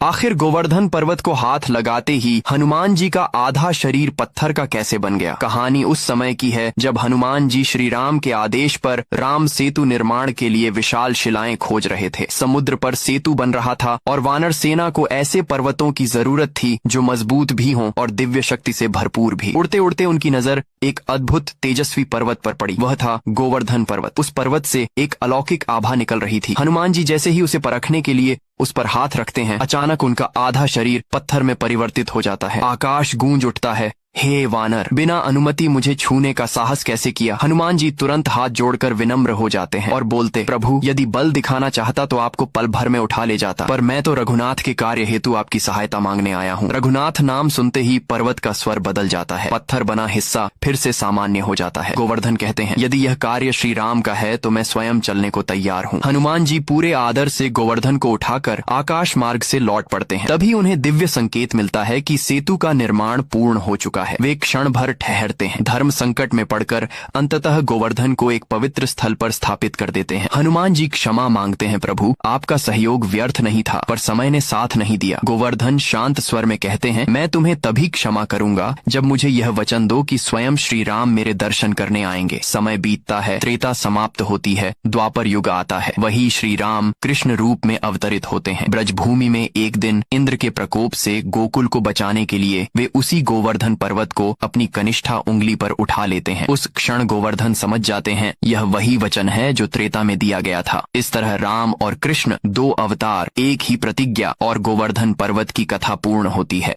आखिर गोवर्धन पर्वत को हाथ लगाते ही हनुमान जी का आधा शरीर पत्थर का कैसे बन गया? कहानी उस समय की है जब हनुमान जी श्री राम के आदेश पर राम सेतु निर्माण के लिए विशाल शिलाएं खोज रहे थे। समुद्र पर सेतु बन रहा था और वानर सेना को ऐसे पर्वतों की जरूरत थी जो मजबूत भी हों और दिव्य शक्ति से भरपूर भी। उड़ते उड़ते उनकी नजर एक अद्भुत तेजस्वी पर्वत पर पड़ी। वह था गोवर्धन पर्वत। उस पर्वत से एक अलौकिक आभा निकल रही थी। हनुमान जी जैसे ही उसे परखने के लिए उस पर हाथ रखते हैं, अचानक उनका आधा शरीर पत्थर में परिवर्तित हो जाता है। आकाश गूंज उठता है, हे वानर, बिना अनुमति मुझे छूने का साहस कैसे किया? हनुमान जी तुरंत हाथ जोड़कर विनम्र हो जाते हैं और बोलते, प्रभु, यदि बल दिखाना चाहता तो आपको पल भर में उठा ले जाता, पर मैं तो रघुनाथ के कार्य हेतु आपकी सहायता मांगने आया हूँ। रघुनाथ नाम सुनते ही पर्वत का स्वर बदल जाता है। पत्थर बना हिस्सा फिर से सामान्य हो जाता है। गोवर्धन कहते हैं, यदि यह कार्य श्री राम का है तो मैं स्वयं चलने को तैयार हूँ। हनुमान जी पूरे आदर से गोवर्धन को उठाकर आकाश मार्ग से लौट पड़ते हैं। तभी उन्हें दिव्य संकेत मिलता है कि सेतु का निर्माण पूर्ण हो चुका है। वे क्षण भर ठहरते हैं। धर्म संकट में पड़कर अंततः गोवर्धन को एक पवित्र स्थल पर स्थापित कर देते हैं। हनुमान जी क्षमा मांगते हैं, प्रभु, आपका सहयोग व्यर्थ नहीं था, पर समय ने साथ नहीं दिया। गोवर्धन शांत स्वर में कहते हैं, मैं तुम्हें तभी क्षमा करूंगा जब मुझे यह वचन दो कि स्वयं श्री राम मेरे दर्शन करने आएंगे। समय बीतता है, त्रेता समाप्त होती है, द्वापर युग आता है। वही श्री राम कृष्ण रूप में अवतरित होते हैं। ब्रजभूमि में एक दिन इंद्र के प्रकोप से गोकुल को बचाने के लिए वे उसी गोवर्धन पर्वत को अपनी कनिष्ठा उंगली पर उठा लेते हैं। उस क्षण गोवर्धन समझ जाते हैं यह वही वचन है जो त्रेता में दिया गया था। इस तरह राम और कृष्ण, दो अवतार, एक ही प्रतिज्ञा और गोवर्धन पर्वत की कथा पूर्ण होती है।